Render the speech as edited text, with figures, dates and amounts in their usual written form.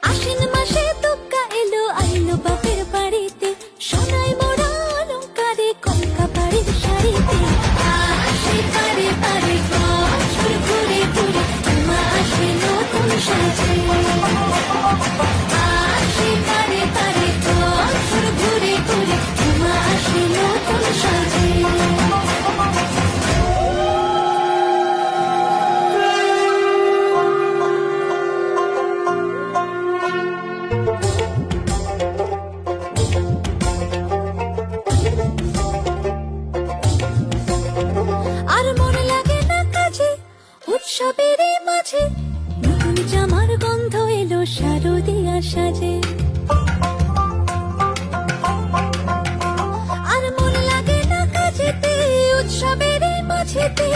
আশ্বিন মাসে দুগ্গা এলো আইলো বাপের বাড়িতে, সোনায় মোড়া অলংকারে কনকা বাড়ির শাড়িতে। আসে পারে পারে বছর ঘুরে ঘুরে, মা আসে নতুন সাজে। আসে পারে পারে বছর ঘুরে ঘুরে, মা আসে নতুন সাজে। আর মন লাগে না কাজে, উৎসবের মাঝে নতুন জামার গন্ধ এলো শারদিয়া সাজে। আর মন লাগে না কাজেতে, উৎসবের মাঝেতে